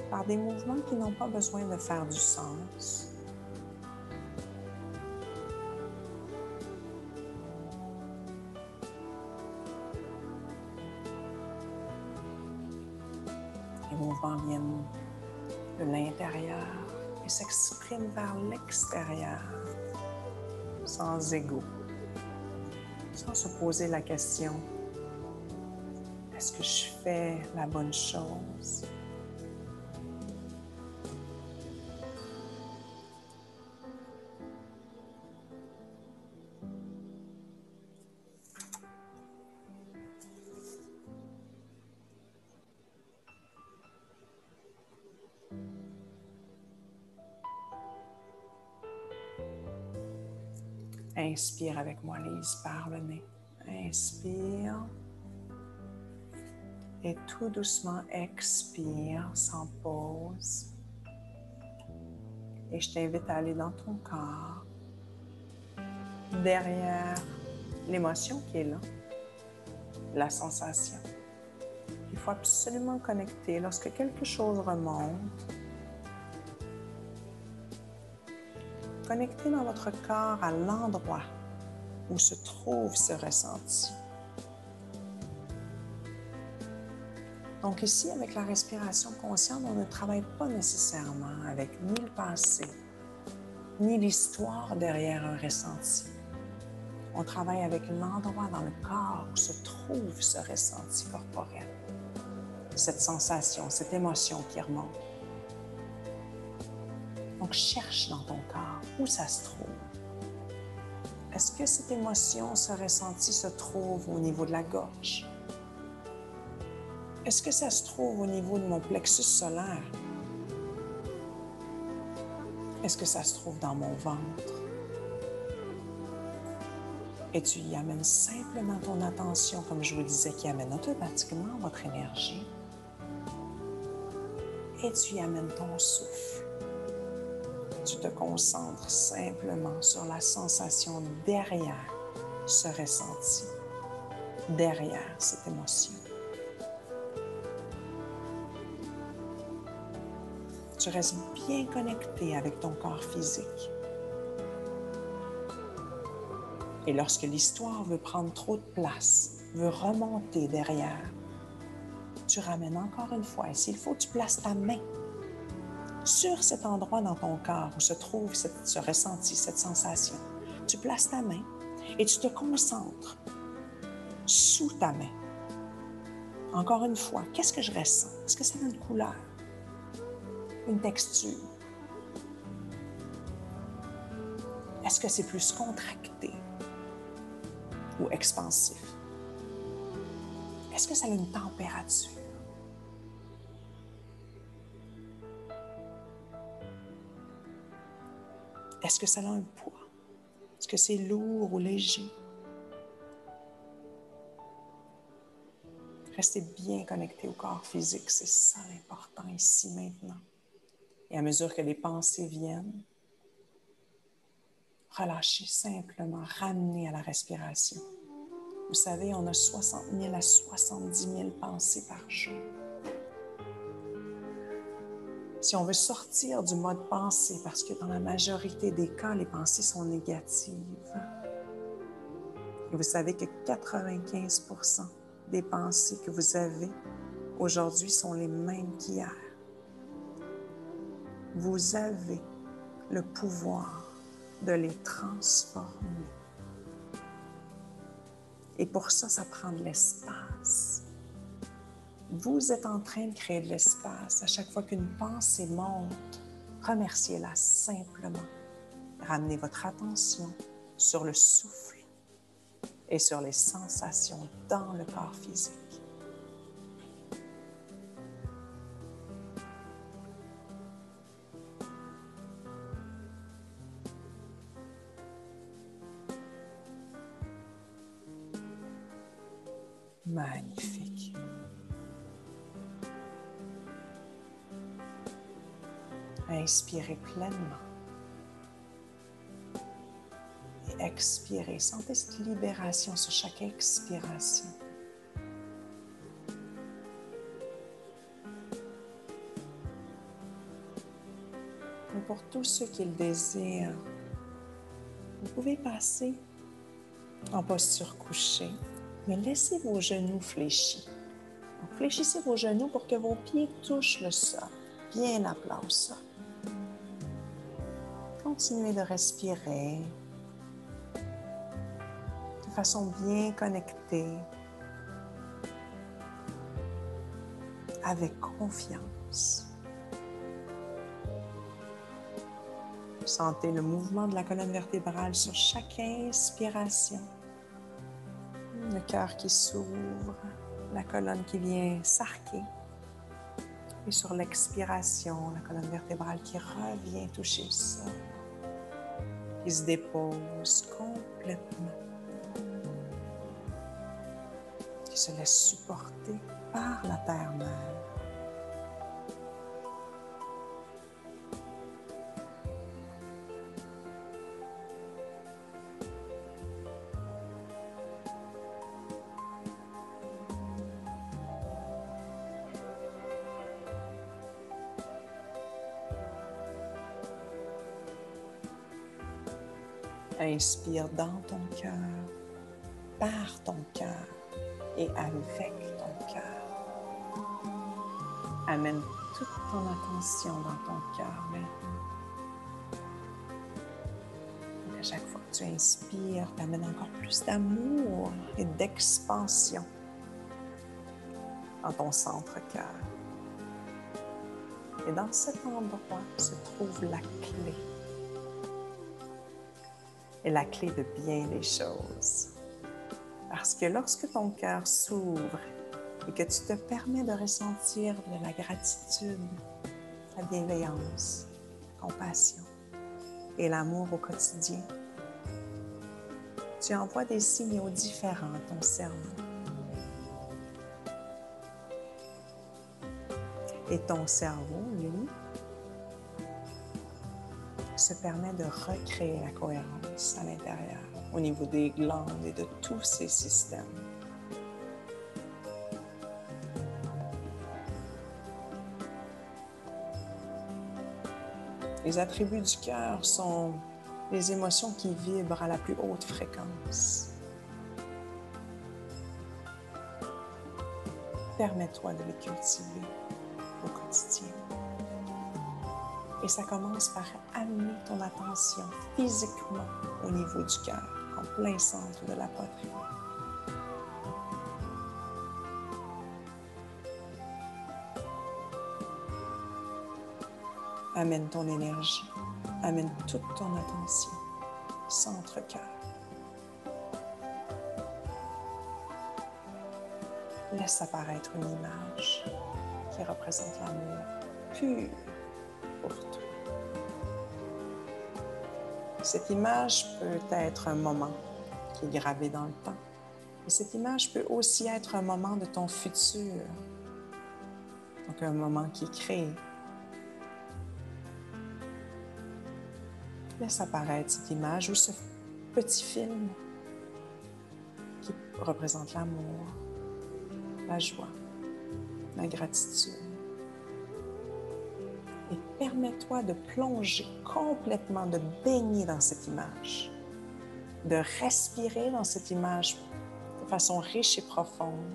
par des mouvements qui n'ont pas besoin de faire du sens. Les mouvements viennent de l'intérieur et s'expriment vers l'extérieur, sans ego, sans se poser la question « Est-ce que je fais la bonne chose? » Inspire avec moi, Lise, par le nez. Inspire. Et tout doucement, expire sans pause. Et je t'invite à aller dans ton corps, derrière l'émotion qui est là, la sensation. Il faut absolument connecter lorsque quelque chose remonte. Connectez dans votre corps à l'endroit où se trouve ce ressenti. Donc ici, avec la respiration consciente, on ne travaille pas nécessairement avec ni le passé, ni l'histoire derrière un ressenti. On travaille avec l'endroit dans le corps où se trouve ce ressenti corporel, cette sensation, cette émotion qui remonte. Donc, cherche dans ton corps où ça se trouve. Est-ce que cette émotion, ce ressenti se trouve au niveau de la gorge? Est-ce que ça se trouve au niveau de mon plexus solaire? Est-ce que ça se trouve dans mon ventre? Et tu y amènes simplement ton attention, comme je vous disais, qui amène automatiquement votre énergie. Et tu y amènes ton souffle. Tu te concentres simplement sur la sensation derrière ce ressenti, derrière cette émotion. Tu restes bien connecté avec ton corps physique. Et lorsque l'histoire veut prendre trop de place, veut remonter derrière, tu ramènes encore une fois. Et s'il faut, tu places ta main sur cet endroit dans ton corps où se trouve ce ressenti, cette sensation. Tu places ta main et tu te concentres sous ta main. Encore une fois, qu'est-ce que je ressens? Est-ce que ça a une couleur? Une texture? Est-ce que c'est plus contracté ou expansif? Est-ce que ça a une température? Est-ce que ça a un poids? Est-ce que c'est lourd ou léger? Restez bien connecté au corps physique, c'est ça l'important ici maintenant. Et à mesure que les pensées viennent, relâchez simplement, ramenez à la respiration. Vous savez, on a 60 000 à 70 000 pensées par jour. Si on veut sortir du mode pensée, parce que dans la majorité des cas, les pensées sont négatives, Et vous savez que 95% des pensées que vous avez aujourd'hui sont les mêmes qu'hier. Vous avez le pouvoir de les transformer. Et pour ça, ça prend de l'espace. Vous êtes en train de créer de l'espace. À chaque fois qu'une pensée monte, remerciez-la simplement. Ramenez votre attention sur le souffle et sur les sensations dans le corps physique. Magnifique. Inspirez pleinement. Et expirez. Sentez cette libération sur chaque expiration. Et pour tous ceux qui le désirent, vous pouvez passer en posture couchée, mais laissez vos genoux fléchis. Donc, fléchissez vos genoux pour que vos pieds touchent le sol, bien à plat au sol. Continuez de respirer de façon bien connectée, avec confiance. Sentez le mouvement de la colonne vertébrale sur chaque inspiration. Le cœur qui s'ouvre, la colonne qui vient s'arquer. Et sur l'expiration, la colonne vertébrale qui revient toucher le sol, qui se dépose complètement, qui se laisse supporter par la terre-mère. Inspire dans ton cœur, par ton cœur et avec ton cœur. Amène toute ton attention dans ton cœur maintenant. Donc à chaque fois que tu inspires, tu amènes encore plus d'amour et d'expansion dans ton centre-cœur. Et dans cet endroit se trouve la clé. Et la clé de bien des choses. Parce que lorsque ton cœur s'ouvre et que tu te permets de ressentir de la gratitude, la bienveillance, la compassion et l'amour au quotidien, tu envoies des signaux différents à ton cerveau. Et ton cerveau, lui, se permet de recréer la cohérence à l'intérieur, au niveau des glandes et de tous ces systèmes. Les attributs du cœur sont les émotions qui vibrent à la plus haute fréquence. Permets-toi de les cultiver au quotidien. Et ça commence par amener ton attention physiquement au niveau du cœur, en plein centre de la poitrine. Amène ton énergie, amène toute ton attention, centre-cœur. Laisse apparaître une image qui représente l'amour pur pour toi. Cette image peut être un moment qui est gravé dans le temps. Et cette image peut aussi être un moment de ton futur. Donc un moment qui est créé. Laisse apparaître cette image ou ce petit film qui représente l'amour, la joie, la gratitude. Et permets-toi de plonger complètement, de baigner dans cette image. de respirer dans cette image de façon riche et profonde.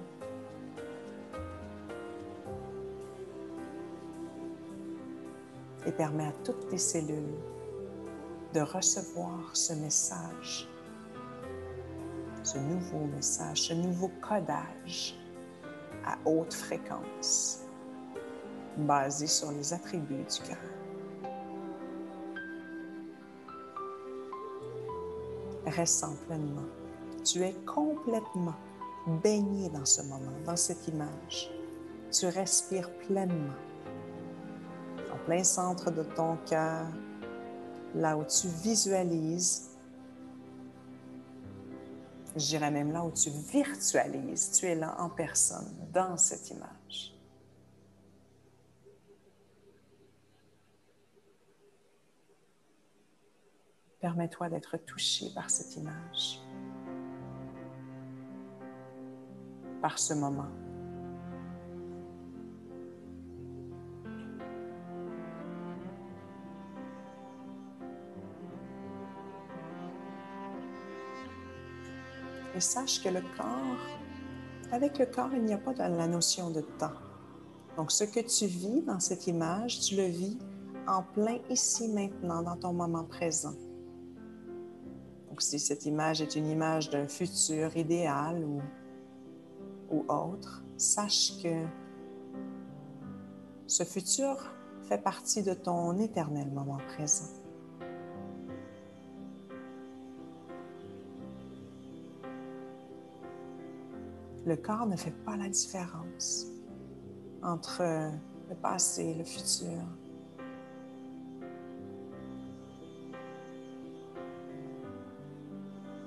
Et permet à toutes tes cellules de recevoir ce message, ce nouveau message, ce nouveau codage à haute fréquence, basé sur les attributs du cœur. Ressens pleinement. Tu es complètement baigné dans ce moment, dans cette image. Tu respires pleinement. En plein centre de ton cœur, là où tu visualises, je dirais même là où tu virtualises, tu es là en personne, dans cette image. Permets-toi d'être touché par cette image, par ce moment. Et sache que le corps, avec le corps, il n'y a pas de la notion de temps. Donc, ce que tu vis dans cette image, tu le vis en plein ici, maintenant, dans ton moment présent. Donc, si cette image est une image d'un futur idéal ou autre, sache que ce futur fait partie de ton éternel moment présent. Le corps ne fait pas la différence entre le passé et le futur.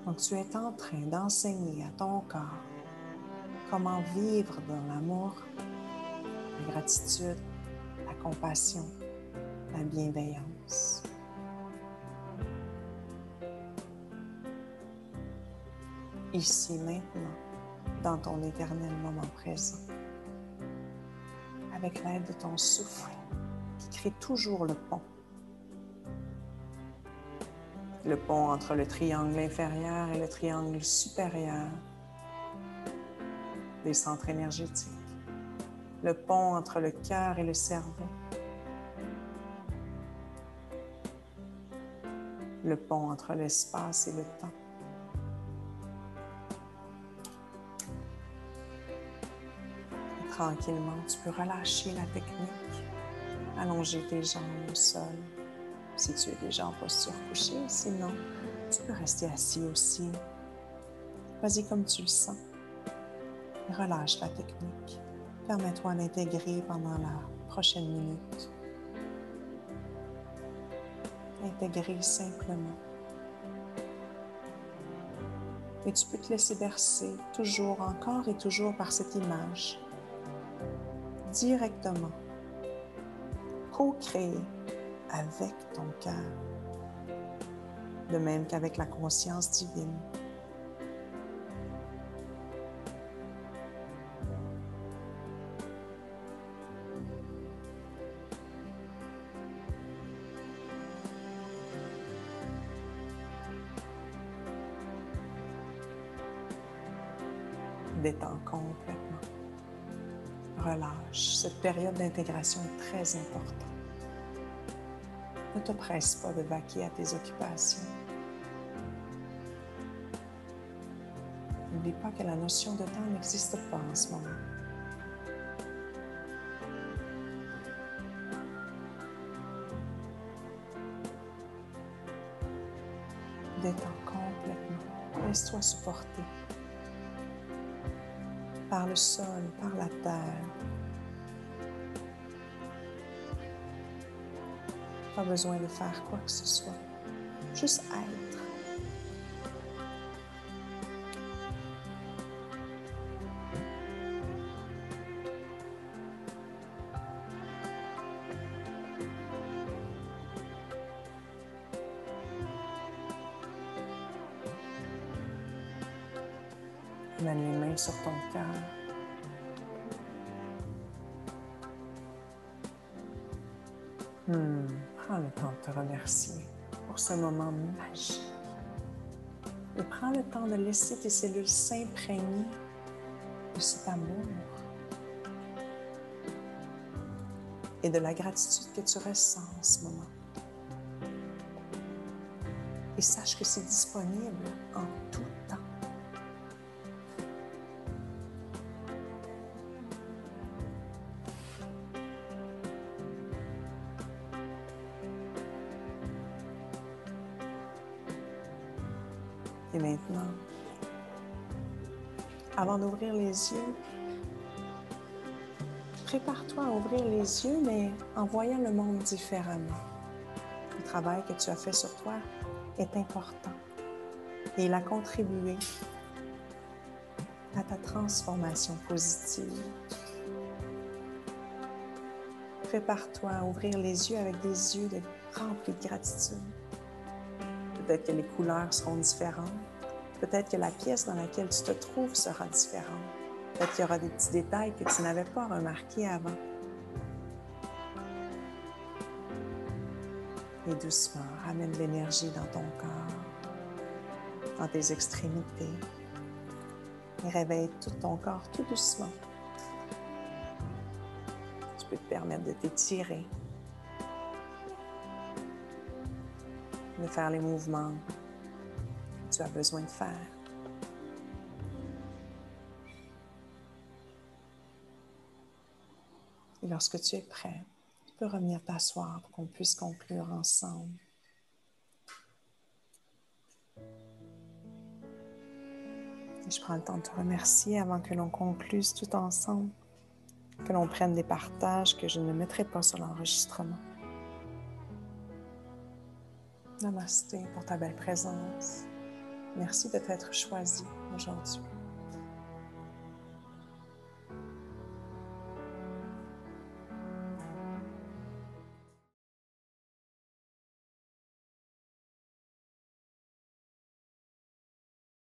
Donc, tu es en train d'enseigner à ton corps comment vivre dans l'amour, la gratitude, la compassion, la bienveillance. Ici, maintenant, dans ton éternel moment présent, avec l'aide de ton souffle qui crée toujours le pont. Le pont entre le triangle inférieur et le triangle supérieur des centres énergétiques. Le pont entre le cœur et le cerveau. Le pont entre l'espace et le temps. Et tranquillement, tu peux relâcher la technique, allonger tes jambes au sol, si tu es déjà en posture couchée. Sinon, tu peux rester assis aussi. Vas-y comme tu le sens. Relâche la technique. Permets-toi d'intégrer pendant la prochaine minute. Intégrer simplement. Et tu peux te laisser bercer toujours, encore et toujours par cette image. Directement. Co-créer avec ton cœur. De même qu'avec la conscience divine. Détends complètement. Relâche. Cette période d'intégration est très importante. Ne te presse pas de vaquer à tes occupations. N'oublie pas que la notion de temps n'existe pas en ce moment. Détends complètement. Laisse-toi supporter par le sol, par la terre. Pas besoin de faire quoi que ce soit. Juste être. Mets les mains sur ton cœur. Prends le temps de te remercier pour ce moment magique. Et prends le temps de laisser tes cellules s'imprégner de cet amour et de la gratitude que tu ressens en ce moment. Et sache que c'est disponible en tout temps. Et maintenant, avant d'ouvrir les yeux, prépare-toi à ouvrir les yeux, mais en voyant le monde différemment. Le travail que tu as fait sur toi est important et il a contribué à ta transformation positive. Prépare-toi à ouvrir les yeux avec des yeux remplis de gratitude. Peut-être que les couleurs seront différentes. Peut-être que la pièce dans laquelle tu te trouves sera différente. Peut-être qu'il y aura des petits détails que tu n'avais pas remarqués avant. Et doucement, ramène de l'énergie dans ton corps, dans tes extrémités. Et réveille tout ton corps tout doucement. Tu peux te permettre de t'étirer, de faire les mouvements que tu as besoin de faire. Et lorsque tu es prêt, tu peux revenir t'asseoir pour qu'on puisse conclure ensemble. Et je prends le temps de te remercier avant que l'on concluse tout ensemble, que l'on prenne des partages que je ne mettrai pas sur l'enregistrement. Namasté pour ta belle présence. Merci de t'être choisi aujourd'hui.